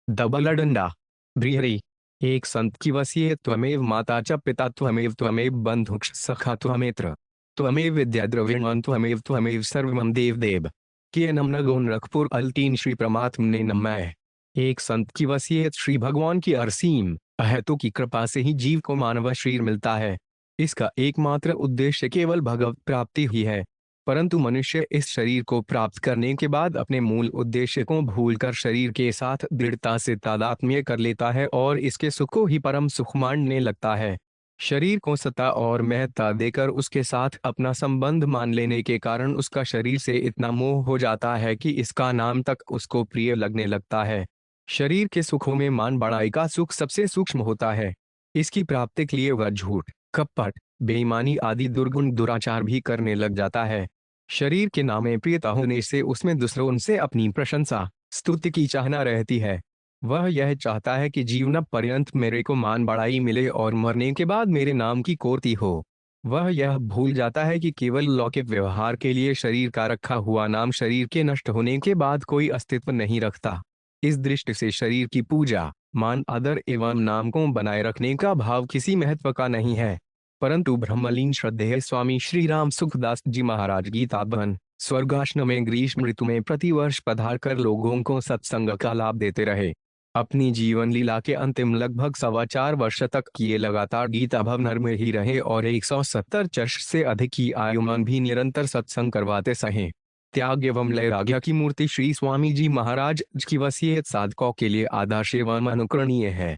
दबला डंडा। ब्रीहरी। एक संत की वसीयत, त्वमेव माता च पिता त्वमेव त्वमेव बंधुश्च सखा त्वमेत्र त्वमेव विद्या द्रविणवान त्वमेव त्वमेव सर्वमं देव देव। के नमन गुण रखपुर अल्टीन श्री परमात्म ने नमः। एक संत की वसीयत, श्री भगवान की असीम अहेतु की कृपा से ही जीव को मानव शरीर मिलता है। इसका एकमात्र उद्देश्य केवल भगवत प्राप्ति ही है। परंतु मनुष्य इस शरीर को प्राप्त करने के बाद अपने मूल उद्देश्य को भूलकर शरीर के साथ दृढ़ता से तादात्म्य कर लेता है और इसके सुख को ही परम सुख मानने लगता है। शरीर को सत्ता और महत्ता देकर उसके साथ अपना संबंध मान लेने के कारण उसका शरीर से इतना मोह हो जाता है कि इसका नाम तक उसको प्रिय लगने लगता है। शरीर के सुखों में मान बढ़ाई का सुख सबसे सूक्ष्म होता है। इसकी प्राप्ति के लिए वह झूठ, कपट, बेईमानी आदि दुर्गुण दुराचार भी करने लग जाता है। शरीर के नामे प्रियता होने से उसमें दूसरों से अपनी प्रशंसा, स्तुति की चाहना रहती है। वह यह चाहता है कि जीवन पर्यंत मेरे को मान बढ़ाई मिले और मरने के बाद मेरे नाम की कोर्ती हो। वह यह भूल जाता है कि केवल लौकिक व्यवहार के लिए शरीर का रखा हुआ नाम शरीर के नष्ट होने के बाद कोई अस्तित्व नहीं रखता। इस दृष्टि से शरीर की पूजा, मान, आदर एवं नाम को बनाए रखने का भाव किसी महत्व का नहीं है। परंतु ब्रह्मलीन श्रद्धेय स्वामी श्री राम सुखदास जी महाराज गीताबन स्वर्गाश्रम में ग्रीष्म ऋतु में प्रतिवर्ष पधार कर लोगों को सत्संग का लाभ देते रहे। अपनी जीवन लीला के अंतिम लगभग 4.25 वर्ष तक किए लगातार गीता भवन में ही रहे और 170 वर्ष से अधिक की आयुमान भी निरंतर सत्संग करवाते सहे। त्याग एवं वैराग्य की मूर्ति श्री स्वामी जी महाराज की वसीयत साधकों के लिए आदर्श एवं अनुकरणीय है।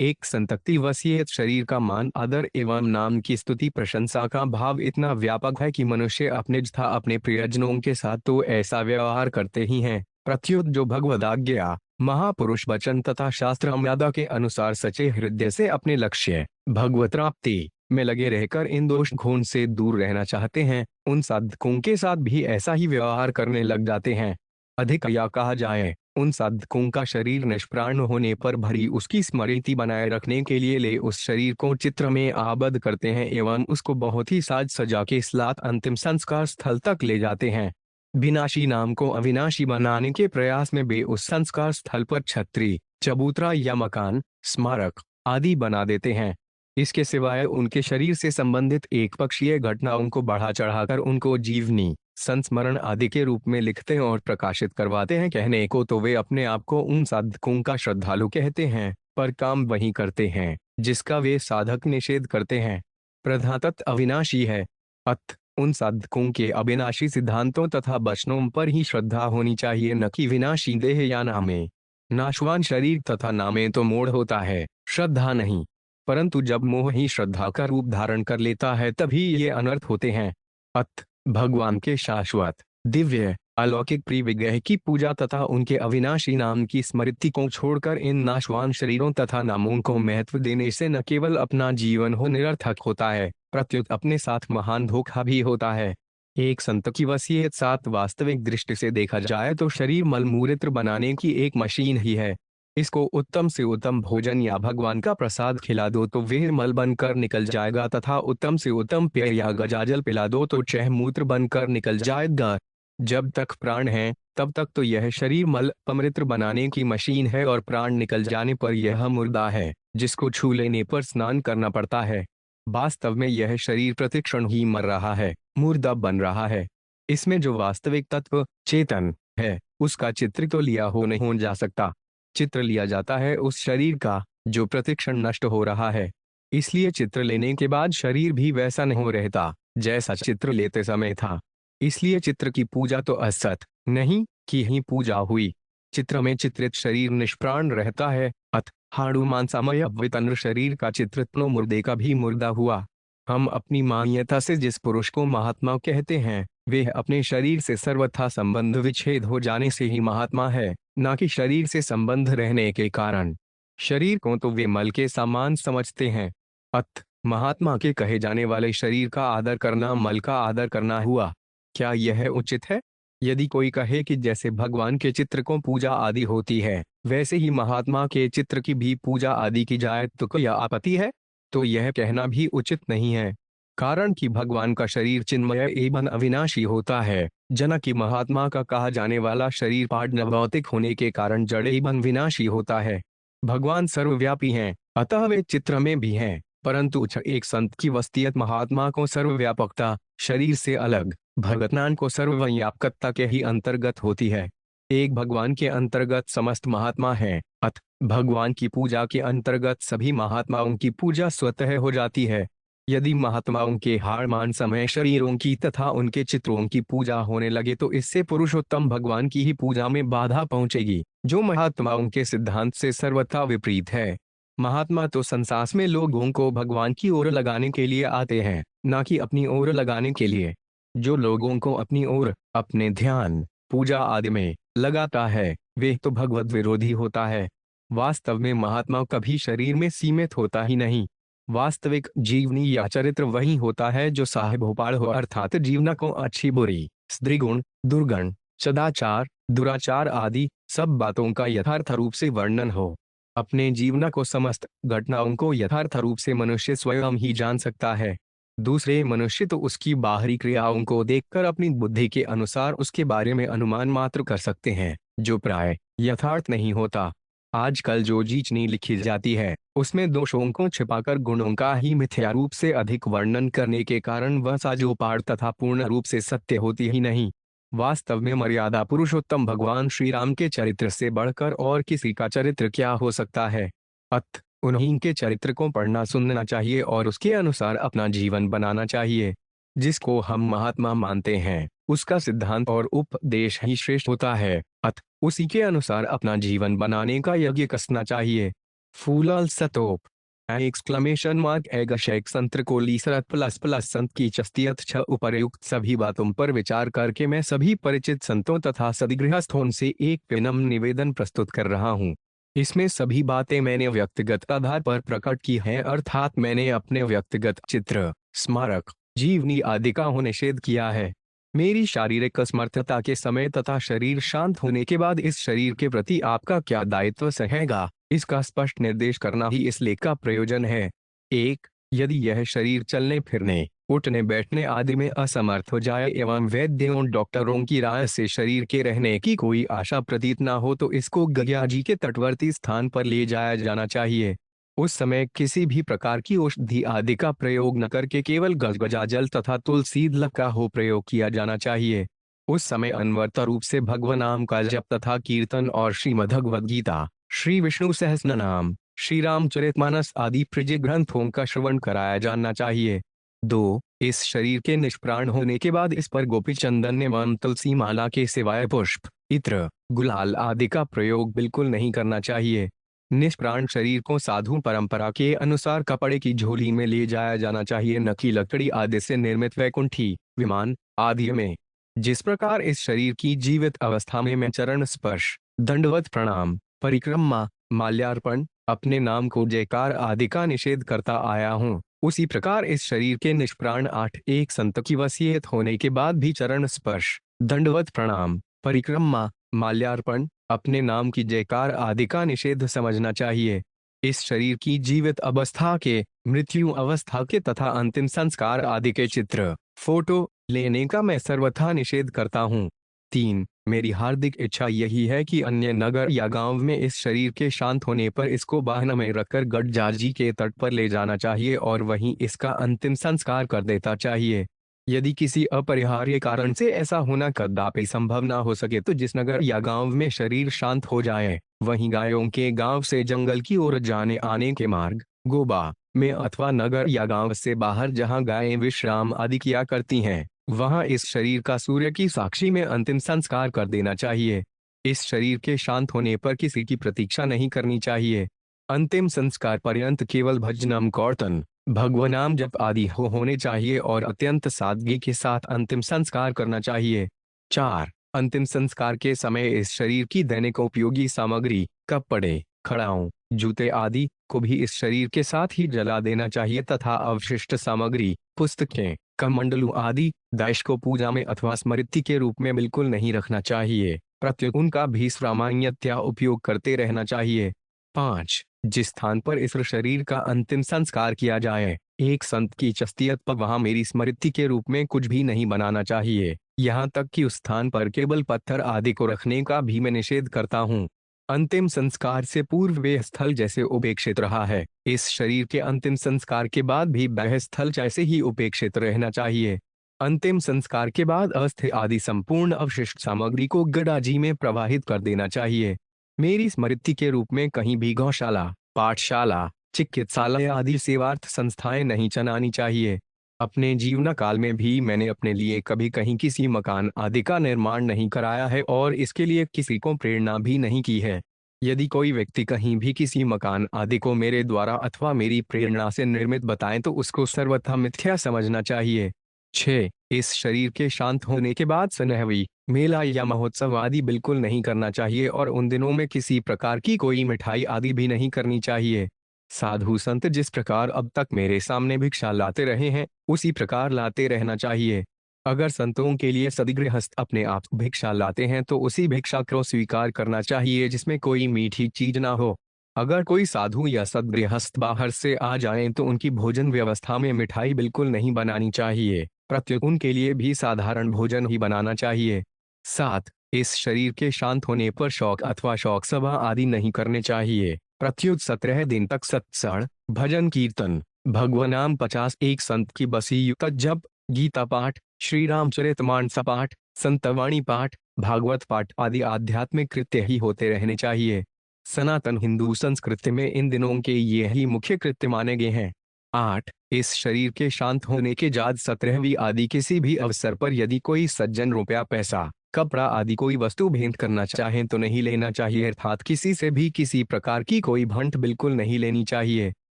एक संतति वसीयत, शरीर का मान, आदर एवं नाम की स्तुति प्रशंसा का भाव इतना व्यापक है कि मनुष्य अपने तथा अपने प्रियजनों के साथ तो ऐसा व्यवहार करते ही हैं, प्रत्युत जो भगवद आज्ञा, महापुरुष वचन तथा शास्त्र मर्यादा के अनुसार सच्चे हृदय से अपने लक्ष्य भगवत प्राप्ति में लगे रहकर इन दोष घोन से दूर रहना चाहते हैं, उन साधकों के साथ भी ऐसा ही व्यवहार करने लग जाते हैं। अधिक या कहा जाए, उन साधकों का शरीर निष्प्राण होने पर भरी उसकी स्मृति बनाए रखने के लिए ले उस शरीर को चित्र में आबद्ध करते हैं एवं उसको बहुत ही साज सजा के साथ अंतिम संस्कार स्थल तक ले जाते हैं। विनाशी नाम को अविनाशी बनाने के प्रयास में वे उस संस्कार स्थल पर छत्री, चबूतरा या मकान, स्मारक आदि बना देते हैं। इसके सिवाय उनके शरीर से संबंधित एक पक्षीय घटनाओं को बढ़ा चढ़ाकर उनको जीवनी, संस्मरण आदि के रूप में लिखते और प्रकाशित करवाते हैं। कहने को तो वे अपने आप को उन साधकों का श्रद्धालु कहते हैं, पर काम वही करते हैं जिसका वे साधक निषेध करते हैं। प्रधातत्व अविनाशी है, अत उन साधकों के अविनाशी सिद्धांतों तथा वचनों पर ही श्रद्धा होनी चाहिए, न कि विनाशी देह या नामे। नाशवान शरीर तथा नामे तो मोड़ होता है, श्रद्धा नहीं। परंतु जब मोह ही श्रद्धा का रूप धारण कर लेता है तभी ये अनर्थ होते हैं। अत भगवान के शाश्वत, दिव्य, अलौकिक प्रिय विग्रह की पूजा तथा उनके अविनाशी नाम की स्मृति को छोड़कर इन नाशवान शरीरों तथा नामों को महत्व देने से न केवल अपना जीवन हो निरर्थक होता है, प्रत्युत अपने साथ महान धोखा भी होता है। एक संत की वसीयत साथ वास्तविक दृष्टि से देखा जाए तो शरीर मलमूत्र बनाने की एक मशीन ही है। इसको उत्तम से उत्तम भोजन या भगवान का प्रसाद खिला दो तो वह मल बनकर निकल जाएगा तथा उत्तम से उत्तम पेय या गजाजल पिला दो तो चह मूत्र बनकर निकल जाएगा। जब तक प्राण है तब तक तो यह शरीर मल पमृत्र बनाने की मशीन है और प्राण निकल जाने पर यह मुर्दा है जिसको छू लेने पर स्नान करना पड़ता है। वास्तव में यह शरीर प्रतिक्षण ही मर रहा है, मुर्दा बन रहा है। इसमें जो वास्तविक तत्व चेतन है उसका चित्र तो लिया हो नहीं हो जा सकता। चित्र लिया जाता है उस शरीर का जो प्रतिक्षण नष्ट हो रहा है। इसलिए चित्र लेने के बाद शरीर भी वैसा नहीं रहता जैसा चित्र लेते समय था। इसलिए चित्र की पूजा तो असत नहीं की ही पूजा हुई। चित्र में चित्रित शरीर निष्प्राण रहता है, अत हाड़ू मांसामय वितन्र शरीर का चित्रित मुर्दे का भी मुर्दा हुआ। हम अपनी मान्यता से जिस पुरुष को महात्मा कहते हैं वह अपने शरीर से सर्वथा संबंध विच्छेद हो जाने से ही महात्मा है, न कि शरीर से संबंध रहने के कारण। शरीर को तो वे मल के समान समझते हैं। अत महात्मा के कहे जाने वाले शरीर का आदर करना मल का आदर करना हुआ। क्या यह उचित है? यदि कोई कहे कि जैसे भगवान के चित्र को पूजा आदि होती है वैसे ही महात्मा के चित्र की भी पूजा आदि की जाए तो क्या आपत्ति है? तो यह कहना भी उचित नहीं है। कारण कि भगवान का शरीर चिन्मय एवं अविनाशी होता है। जनक की महात्मा का कहा जाने वाला शरीर पाड भौतिक होने के कारण जड़ एवं विनाशी होता है। भगवान सर्वव्यापी हैं, अतः वे चित्र में भी हैं, परंतु एक संत की वस्तियत महात्मा को सर्वव्यापकता, शरीर से अलग, भगतनान को सर्वव्यापकता के ही अंतर्गत होती है। एक भगवान के अंतर्गत समस्त महात्मा हैं, अतः भगवान की पूजा के अंतर्गत सभी महात्माओं की पूजा स्वतः हो जाती है। यदि महात्माओं के हारमान समय शरीरों की तथा उनके चित्रों की पूजा होने लगे तो इससे पुरुषोत्तम भगवान की ही पूजा में बाधा पहुंचेगी, जो महात्माओं के सिद्धांत से सर्वथा विपरीत है। महात्मा तो संसार में लोगों को भगवान की ओर लगाने के लिए आते हैं, न कि अपनी ओर लगाने के लिए। जो लोगों को अपनी ओर, अपने ध्यान, पूजा आदि में लगाता है, वे तो भगवत विरोधी होता है। वास्तव में महात्मा कभी शरीर में सीमित होता ही नहीं। वास्तविक जीवनी या चरित्र वही होता है जो साहिबोपाड़ हो, अर्थात जीवना को अच्छी बुरी, स्त्रीगुण, दुर्गुण, सदाचार, दुराचार आदि सब बातों का यथार्थ रूप से वर्णन हो। अपने जीवना को, समस्त घटनाओं को यथार्थ रूप से मनुष्य स्वयं ही जान सकता है। दूसरे मनुष्य तो उसकी बाहरी क्रियाओं को देखकर अपनी बुद्धि के अनुसार उसके बारे में अनुमान मात्र कर सकते हैं, जो प्राय यथार्थ नहीं होता। आजकल जो जीवनी लिखी जाती है उसमें दोषों को छिपाकर गुणों का ही मिथ्या रूप से अधिक वर्णन करने के कारण वह साजोपाड़ तथा पूर्ण रूप से सत्य होती ही नहीं। वास्तव में मर्यादा पुरुषोत्तम भगवान श्री राम के चरित्र से बढ़कर और किसी का चरित्र क्या हो सकता है। अतः उन्हीं के चरित्र को पढ़ना सुनना चाहिए और उसके अनुसार अपना जीवन बनाना चाहिए। जिसको हम महात्मा मानते हैं उसका सिद्धांत और उपदेश ही श्रेष्ठ होता है, अतः उसी के अनुसार अपना जीवन बनाने का यज्ञ कसना चाहिए। फूलाल सतोप एक्सक्लेमेशन मार्क एगशैक संत्र को लीसरत प्लस प्लस संत की चस्तियत छ उपर्युक्त सभी बातों पर विचार करके मैं सभी परिचित संतों तथा सदगृहस्थों से एक विनम्र निवेदन प्रस्तुत कर रहा हूँ। इसमें सभी बातें मैंने व्यक्तिगत आधार पर प्रकट की हैं, अर्थात मैंने अपने व्यक्तिगत चित्र, स्मारक, जीवनी आदि का निषेध किया है। मेरी शारीरिक असमर्थता के समय तथा शरीर शांत होने के बाद इस शरीर के प्रति आपका क्या दायित्व सहेगा, इसका स्पष्ट निर्देश करना ही इस लेख का प्रयोजन है। 1. यदि यह शरीर चलने फिरने, उठने बैठने आदि में असमर्थ हो जाए एवं वैद्यों डॉक्टरों की राय से शरीर के रहने की कोई आशा प्रतीत न हो तो इसको गंगा जी के तटवर्ती स्थान पर ले जाया जाना चाहिए। उस समय किसी भी प्रकार की औषधि आदि का प्रयोग न करके केवल गजगजा जल तथा तुलसी दल का हो प्रयोग किया जाना चाहिए। उस समय अनवरत रूप से भगवान नाम का जप तथा कीर्तन और श्रीमद्भगवद गीता, श्री विष्णु सहस्त्र नाम, श्री रामचरितमानस आदि प्रिय ग्रंथों का श्रवण कराया जाना चाहिए। 2. इस शरीर के निष्प्राण होने के बाद इस पर गोपी चंदन एवं तुलसी माला के सिवाय पुष्प, इत्र, गुलाल आदि का प्रयोग बिल्कुल नहीं करना चाहिए। निष्प्राण शरीर को साधु परंपरा के अनुसार कपड़े की झोली में ले जाया जाना चाहिए, न कि लकड़ी आदि से निर्मित वैकुंठी, विमान आदि में। जिस प्रकार इस शरीर की जीवित अवस्था में मैं चरण स्पर्श, दंडवत प्रणाम, परिक्रमा, माल्यार्पण, अपने नाम को जयकार आदि का निषेध करता आया हूँ, उसी प्रकार इस शरीर के निष्प्राण 8 एक संत की वसीयत होने के बाद भी चरण स्पर्श, दंडवत प्रणाम, परिक्रमा, माल्यार्पण, अपने नाम की जयकार आदि का निषेध समझना चाहिए। इस शरीर की जीवित अवस्था के, मृत्यु अवस्था के तथा अंतिम संस्कार आदि के चित्र, फोटो लेने का मैं सर्वथा निषेध करता हूँ। 3. मेरी हार्दिक इच्छा यही है कि अन्य नगर या गांव में इस शरीर के शांत होने पर इसको वाहन में रखकर गडजाजी के तट पर ले जाना चाहिए और वहीं इसका अंतिम संस्कार कर देता चाहिए। यदि किसी अपरिहार्य कारण से ऐसा होना कदापि संभव न हो सके तो जिस नगर या गांव में शरीर शांत हो जाए, वहीं गायों के गांव से जंगल की ओर जाने आने के मार्ग, गोबा में अथवा नगर या गांव से बाहर जहां गायें विश्राम आदि किया करती हैं, वहां इस शरीर का सूर्य की साक्षी में अंतिम संस्कार कर देना चाहिए। इस शरीर के शांत होने पर किसी की प्रतीक्षा नहीं करनी चाहिए। अंतिम संस्कार पर्यंत केवल भजनम कीर्तन, भगवान नाम जप आदि होने चाहिए और अत्यंत सादगी के साथ अंतिम संस्कार करना चाहिए। 4. अंतिम संस्कार के समय इस शरीर की दैनिक उपयोगी सामग्री, कपड़े, खड़ाऊं, जूते आदि को भी इस शरीर के साथ ही जला देना चाहिए तथा अवशिष्ट सामग्री, पुस्तकें, कमंडलू आदि दाइश को पूजा में अथवा स्मृति के रूप में बिल्कुल नहीं रखना चाहिए, प्रत्युत उनका भी सामान्यतया उपयोग करते रहना चाहिए। 5. जिस स्थान पर इस शरीर का अंतिम संस्कार किया जाए, एक संत की शख्सियत पर वहां मेरी स्मृति के रूप में कुछ भी नहीं बनाना चाहिए, यहाँ तक कि उस स्थान पर केवल पत्थर आदि को रखने का भी मैं निषेध करता हूँ। अंतिम संस्कार से पूर्व वे स्थल जैसे उपेक्षित रहा है, इस शरीर के अंतिम संस्कार के बाद भी वह स्थल जैसे ही उपेक्षित रहना चाहिए। अंतिम संस्कार के बाद अस्थि आदि संपूर्ण अवशिष्ट सामग्री को गंगाजी में प्रवाहित कर देना चाहिए। मेरी स्मृति के रूप में कहीं भी गौशाला, पाठशाला, चिकित्सालय आदि सेवार्थ संस्थाएं नहीं चलानी चाहिए। अपने जीवन काल में भी मैंने अपने लिए कभी कहीं किसी मकान आदि का निर्माण नहीं कराया है और इसके लिए किसी को प्रेरणा भी नहीं की है। यदि कोई व्यक्ति कहीं भी किसी मकान आदि को मेरे द्वारा अथवा मेरी प्रेरणा से निर्मित बताए तो उसको सर्वथा मिथ्या समझना चाहिए। 6. इस शरीर के शांत होने के बाद सनहवी, मेला या महोत्सव आदि बिल्कुल नहीं करना चाहिए और उन दिनों में किसी प्रकार की कोई मिठाई आदि भी नहीं करनी चाहिए। साधु संत जिस प्रकार अब तक मेरे सामने भिक्षा लाते रहे हैं, उसी प्रकार लाते रहना चाहिए। अगर संतों के लिए सदगृहस्थ अपने आप भिक्षा लाते हैं तो उसी भिक्षा को स्वीकार करना चाहिए जिसमें कोई मीठी चीज ना हो। अगर कोई साधु या सदगृहस्थ बाहर से आ जाए तो उनकी भोजन व्यवस्था में मिठाई बिल्कुल नहीं बनानी चाहिए, प्रत्युत उनके लिए भी साधारण भोजन ही बनाना चाहिए। 7. इस शरीर के शांत होने पर शौक अथवा शौक सभा आदि नहीं करने चाहिए, प्रत्युत 17 दिन तक सत्संग, भजन कीर्तन, भगवनाम 50, एक संत की बसी युक्त जप, गीता पाठ, श्री रामचरितमानस पाठ, संतवाणी पाठ, भागवत पाठ आदि आध्यात्मिक कृत्य ही होते रहने चाहिए। सनातन हिंदू संस्कृति में इन दिनों के ये ही मुख्य कृत्य माने गए हैं। 8. इस शरीर के शांत होने के बाद 17वीं आदि किसी भी अवसर पर यदि कोई सज्जन रुपया, पैसा, कपड़ा आदि कोई वस्तु भेंट करना चाहे तो नहीं लेना चाहिए, अर्थात किसी से भी किसी प्रकार की कोई भेंट बिल्कुल नहीं लेनी चाहिए।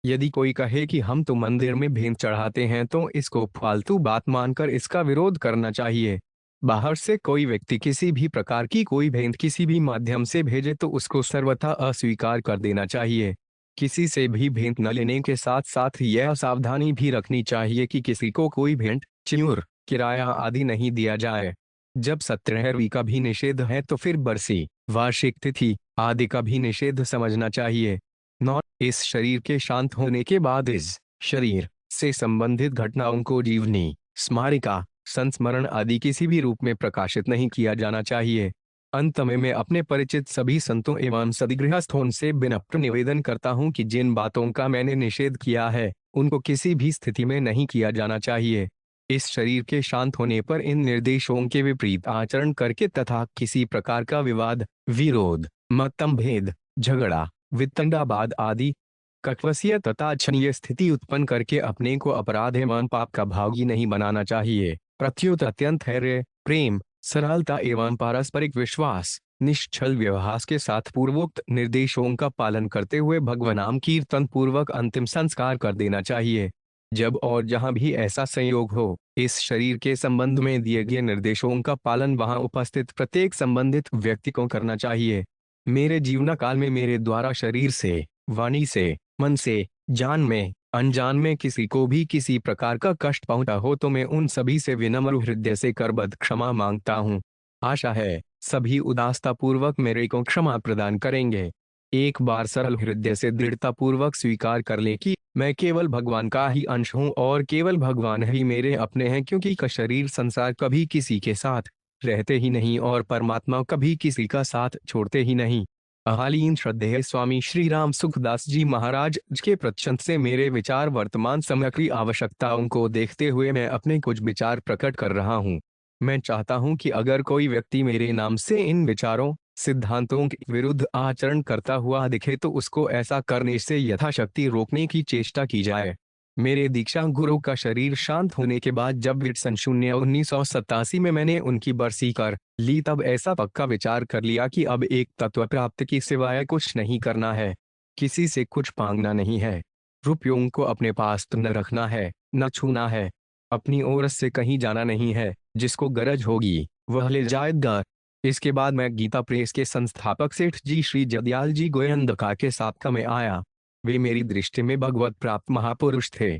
यदि कोई कहे कि हम तो मंदिर में भेंट चढ़ाते हैं तो इसको फालतू बात मानकर इसका विरोध करना चाहिए। बाहर से कोई व्यक्ति किसी भी प्रकार की कोई भेंट किसी भी माध्यम से भेजे तो उसको सर्वथा अस्वीकार कर देना चाहिए। किसी से भी भेंट न लेने के साथ साथ यह सावधानी भी रखनी चाहिए कि किसी को कोई भेंट, चिन्हूर, किराया आदि नहीं दिया जाए। जब 17वीं का भी निषेध है तो फिर बरसी, वार्षिक तिथि आदि का भी निषेध समझना चाहिए। 9. इस शरीर के शांत होने के बाद इस शरीर से संबंधित घटनाओं को जीवनी, स्मारिका, संस्मरण आदि किसी भी रूप में प्रकाशित नहीं किया जाना चाहिए। अंत में मैं अपने परिचित सभी संतों एवं सदगृहस्थों से विनम्र निवेदन करता हूं कि जिन बातों का मैंने निषेध किया है उनको किसी भी स्थिति में नहीं किया जाना चाहिए। इस शरीर के शांत होने पर इन निर्देशों के विपरीत आचरण करके तथा किसी प्रकार का विवाद, विरोध, मतभेद, झगड़ा, वितंडावाद आदि कटवसीय तथा अक्षणीय स्थिति उत्पन्न करके अपने को अपराध एवं पाप का भागी नहीं बनाना चाहिए, प्रत्युत अत्यंत धैर्य, प्रेम, सरलता एवं पारस्परिक विश्वास, निश्चल व्यवहार के साथ पूर्वोक्त निर्देशों का पालन करते हुए भगवनाम कीर्तन पूर्वक अंतिम संस्कार कर देना चाहिए। जब और जहां भी ऐसा संयोग हो, इस शरीर के संबंध में दिए गए निर्देशों का पालन वहां उपस्थित प्रत्येक संबंधित व्यक्ति को करना चाहिए। मेरे जीवन काल में मेरे द्वारा शरीर से, वाणी से, मन से, जान में, अनजान में किसी को भी किसी प्रकार का कष्ट पहुंचा हो तो मैं उन सभी से विनम्र हृदय से करबद्ध क्षमा मांगता हूं। आशा है सभी उदारता पूर्वक मेरे को क्षमा प्रदान करेंगे। एक बार सरल हृदय से दृढ़ता पूर्वक स्वीकार कर ले कि मैं केवल भगवान का ही अंश हूं और केवल भगवान ही मेरे अपने हैं, क्योंकि का शरीर संसार कभी किसी के साथ रहते ही नहीं और परमात्मा कभी किसी का साथ छोड़ते ही नहीं। अहालीन श्रद्धेय स्वामी श्री राम सुखदास जी महाराज के प्रचंड से मेरे विचार वर्तमान समय की आवश्यकताओं को देखते हुए मैं अपने कुछ विचार प्रकट कर रहा हूँ। मैं चाहता हूँ कि अगर कोई व्यक्ति मेरे नाम से इन विचारों, सिद्धांतों के विरुद्ध आचरण करता हुआ दिखे तो उसको ऐसा करने से यथाशक्ति रोकने की चेष्टा की जाए। मेरे दीक्षा गुरु का शरीर शांत होने के बाद जब सन 1987 में मैंने उनकी बरसी कर ली तब ऐसा पक्का विचार कर लिया कि अब एक तत्व प्राप्त की सिवाय कुछ नहीं करना है, किसी से कुछ मांगना नहीं है, रुपयों को अपने पास न रखना है, न छूना है, अपनी ओर से कहीं जाना नहीं है, जिसको गरज होगी वह ले जाएगा। इसके बाद मैं गीता प्रेस के संस्थापक सेठ जी श्री जदयाल जी गोयंदका के साथ में आया। वे मेरी दृष्टि में भगवत प्राप्त महापुरुष थे।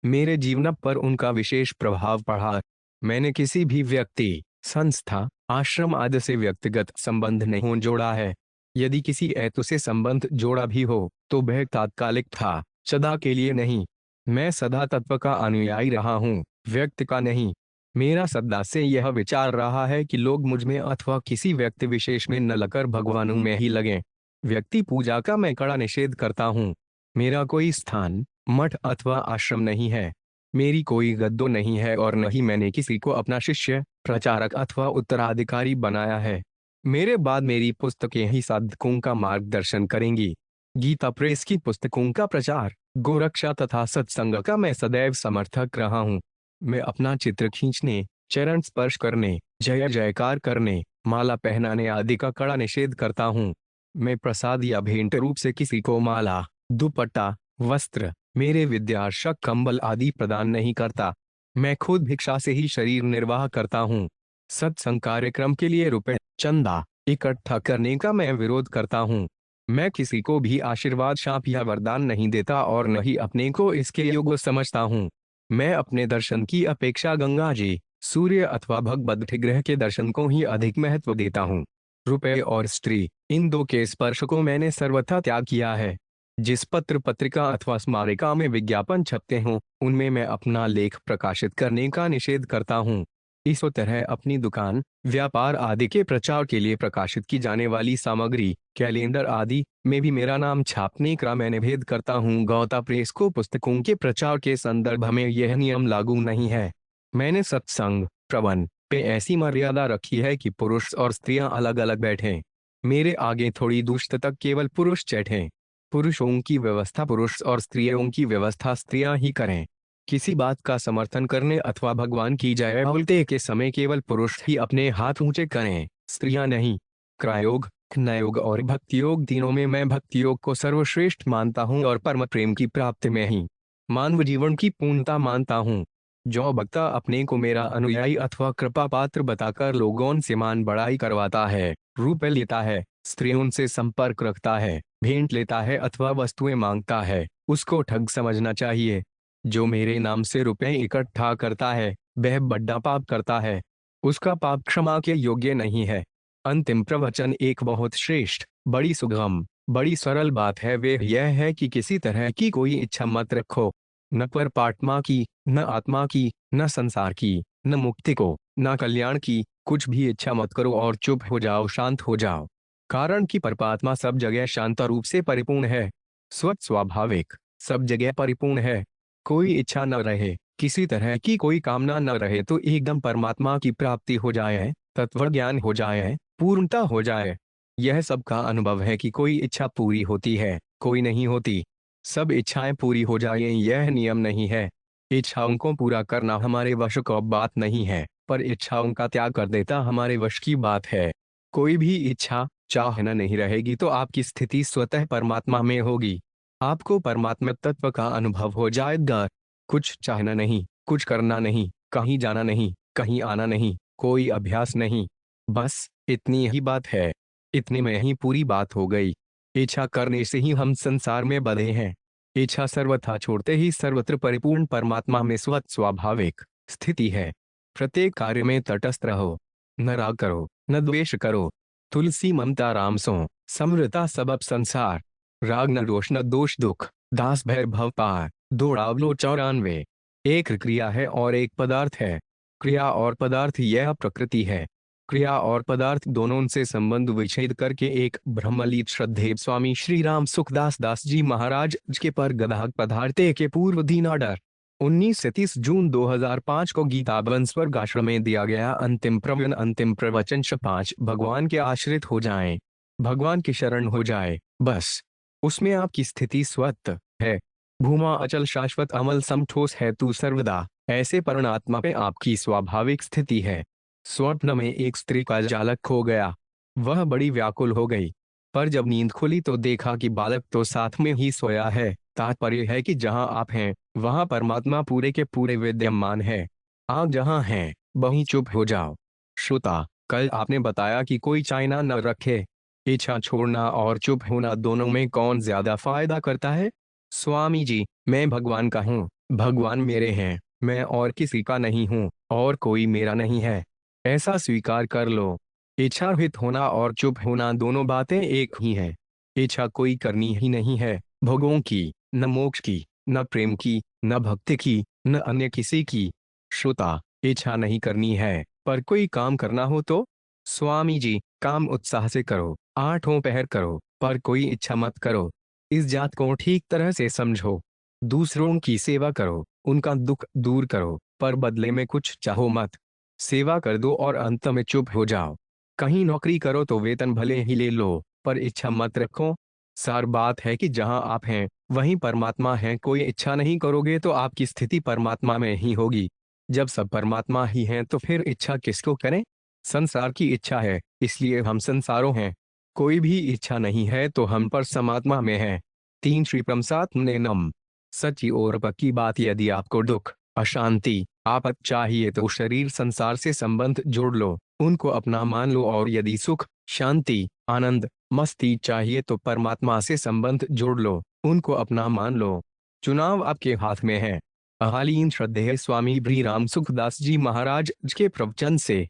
मेरे जीवन पर उनका विशेष प्रभाव पड़ा। मैंने किसी भी व्यक्ति, संस्था, आश्रम आदि से व्यक्तिगत संबंध नहीं जोड़ा है। यदि किसी हेतु से संबंध जोड़ा भी हो तो वह तात्कालिक था, सदा के लिए नहीं। मैं सदा तत्व का अनुयायी रहा हूँ, व्यक्ति का नहीं। मेरा सदा से यह विचार रहा है कि लोग मुझ में अथवा किसी व्यक्ति विशेष में न लगकर भगवानों में ही लगें। व्यक्ति पूजा का मैं कड़ा निषेध करता हूँ। मेरा कोई स्थान, मठ अथवा आश्रम नहीं है। मेरी कोई गद्दो नहीं है और न ही मैंने किसी को अपना शिष्य, प्रचारक अथवा उत्तराधिकारी बनाया है। मेरे बाद मेरी पुस्तकें ही साधकों का मार्गदर्शन करेंगी। गीता प्रेस की पुस्तकों का प्रचार, गोरक्षा तथा सत्संग का मैं सदैव समर्थक रहा हूँ। मैं अपना चित्र खींचने, चरण स्पर्श करने, जय जयकार करने, माला पहनाने आदि का कड़ा निषेध करता हूँ। मैं प्रसाद या भेंट रूप से किसी को माला, दुपट्टा, वस्त्र, मेरे विद्यार्शक कंबल आदि प्रदान नहीं करता। मैं खुद भिक्षा से ही शरीर निर्वाह करता हूँ। सत्संग कार्यक्रम के लिए रुपए, चंदा इकट्ठा करने का मैं विरोध करता हूँ। मैं किसी को भी आशीर्वाद शाप या वरदान नहीं देता और न ही अपने को इसके योग्य समझता हूँ। मैं अपने दर्शन की अपेक्षा गंगा जी, सूर्य अथवा भगवत ग्रह के दर्शन को ही अधिक महत्व देता हूँ। रुपए और स्त्री, इन दो के स्पर्श को मैंने सर्वथा त्याग किया है। जिस पत्र पत्रिका अथवा स्मारिका में विज्ञापन छपते हों, उनमें मैं अपना लेख प्रकाशित करने का निषेध करता हूँ। इस तरह अपनी दुकान, व्यापार आदि के प्रचार के लिए प्रकाशित की जाने वाली सामग्री, कैलेंडर आदि में भी मेरा नाम छापने का मैं निषेध करता हूँ। गौता प्रेस को पुस्तकों के प्रचार के संदर्भ में यह नियम लागू नहीं है। मैंने सत्संग, प्रवचन पे ऐसी मर्यादा रखी है कि पुरुष और स्त्रियां अलग अलग बैठें। मेरे आगे थोड़ी दूर तक केवल पुरुष बैठें। पुरुषों की व्यवस्था पुरुष और स्त्रियों की व्यवस्था स्त्रियां ही करें। किसी बात का समर्थन करने अथवा भगवान की जय बोलते के समय केवल पुरुष ही अपने हाथ ऊंचे करें, स्त्रियां नहीं। क्रायोग, ज्ञानयोग और भक्ति योग तीनों में मैं भक्ति योग को सर्वश्रेष्ठ मानता हूँ और परम प्रेम की प्राप्ति में ही मानव जीवन की पूर्णता मानता हूँ। जो भक्ता अपने को मेरा अनुयायी अथवा कृपा पात्र बताकर लोगों से मान बढ़ाई करवाता है, रुपए लेता है, स्त्रियों से संपर्क रखता है, भेंट लेता है अथवा वस्तुएं मांगता है, उसको ठग समझना चाहिए। जो मेरे नाम से रुपए इकट्ठा करता है, वह बड़ा पाप करता है। उसका पाप क्षमा के योग्य नहीं है। अंतिम प्रवचन एक बहुत श्रेष्ठ, बड़ी सुगम, बड़ी सरल बात है। वे यह है कि किसी तरह की कोई इच्छा मत रखो, न परमात्मा की, न आत्मा की, न संसार की, न मुक्ति को, न कल्याण की। कुछ भी इच्छा मत करो और चुप हो जाओ, शांत हो जाओ। कारण कि परमात्मा सब जगह शांत रूप से परिपूर्ण है, स्वतः स्वाभाविक, सब जगह परिपूर्ण है। कोई इच्छा न रहे, किसी तरह की कोई कामना न रहे तो एकदम परमात्मा की प्राप्ति हो जाए, तत्व ज्ञान हो जाए, पूर्णता हो जाए। यह सबका अनुभव है कि कोई इच्छा पूरी होती है, कोई नहीं होती। सब इच्छाएं पूरी हो जाए यह नियम नहीं है। इच्छाओं को पूरा करना हमारे वश की बात नहीं है, पर इच्छाओं का त्याग कर देता हमारे वश की बात है। कोई भी इच्छा चाहना नहीं रहेगी तो आपकी स्थिति स्वतः परमात्मा में होगी। आपको परमात्मा तत्व का अनुभव हो जाएगा। कुछ चाहना नहीं, कुछ करना नहीं, कहीं जाना नहीं, कहीं आना नहीं, कोई अभ्यास नहीं। बस इतनी ही बात है। इतने में ही पूरी बात हो गई। इच्छा करने से ही हम संसार में बंधे हैं। इच्छा सर्वथा छोड़ते ही सर्वत्र परिपूर्ण परमात्मा में स्वतः स्वाभाविक स्थिति है। प्रत्येक कार्य में तटस्थ रहो, न राग करो, न द्वेष करो। तुलसी ममता राम सो, समृता सबब संसार। राग न रोष न दोष दुख, दास भय भव पार। दौड़ावलो 94। एक क्रिया है और एक पदार्थ है। क्रिया और पदार्थ यह प्रकृति है। क्रिया और पदार्थ दोनों से संबंध विच्छेद करके एक ब्रह्मलीन श्रद्धेव स्वामी श्री राम सुखदास दास जी महाराज के पर गदाहक पदार्थे के पूर्व दिन ऑर्डर 19 से 30 जून 2005 को गीता भवन स्वर्ग आश्रम में दिया गया अंतिम प्रवचन। अंतिम प्रवचन 5 भगवान के आश्रित हो जाएं, भगवान की शरण हो जाए, बस उसमें आपकी स्थिति स्वतः है। भूमा अचल शाश्वत अमल समठोस है तू सर्वदा। ऐसे परमात्मा पे आपकी स्वाभाविक स्थिति है। स्वप्न में एक स्त्री का जालक खो गया। वह बड़ी व्याकुल हो गई, पर जब नींद खुली तो देखा कि बालक तो साथ में ही सोया है। तात्पर्य है कि जहां आप हैं वहां परमात्मा पूरे के पूरे विद्यमान है। आप जहां हैं वहीं चुप हो जाओ। श्रोता, कल आपने बताया कि कोई चाइना न रखे। इच्छा छोड़ना और चुप होना दोनों में कौन ज्यादा फायदा करता है? स्वामी जी, मैं भगवान का हूँ, भगवान मेरे हैं, मैं और किसी का नहीं हूँ और कोई मेरा नहीं है, ऐसा स्वीकार कर लो। इच्छा रहित होना और चुप होना दोनों बातें एक ही हैं। इच्छा कोई करनी ही नहीं है, भोगों की, न मोक्ष की। न प्रेम की, न भक्ति की, न अन्य किसी की। श्रोता, इच्छा नहीं करनी है, पर कोई काम करना हो तो? स्वामी जी, काम उत्साह से करो, आठों पहर करो, पर कोई इच्छा मत करो। इस जात को ठीक तरह से समझो। दूसरों की सेवा करो, उनका दुख दूर करो, पर बदले में कुछ चाहो मत। सेवा कर दो और अंत में चुप हो जाओ। कहीं नौकरी करो तो वेतन भले ही ले लो, पर इच्छा मत रखो। सार बात है कि जहां आप हैं वहीं परमात्मा है। कोई इच्छा नहीं करोगे तो आपकी स्थिति परमात्मा में ही होगी। जब सब परमात्मा ही हैं तो फिर इच्छा किसको करें? संसार की इच्छा है, इसलिए हम संसारों हैं। कोई भी इच्छा नहीं है तो हम पर समात्मा में है। 3 श्री प्रमसात ने नम। सच्ची और पक्की बात, यदि आपको दुख, अशांति, आफत चाहिए तो शरीर संसार से संबंध जोड़ लो, उनको अपना मान लो। और यदि सुख, शांति, आनंद, मस्ती चाहिए तो परमात्मा से संबंध जोड़ लो, उनको अपना मान लो। चुनाव आपके हाथ में है। अहालीन श्रद्धेय स्वामी श्री राम सुखदास जी महाराज के प्रवचन से।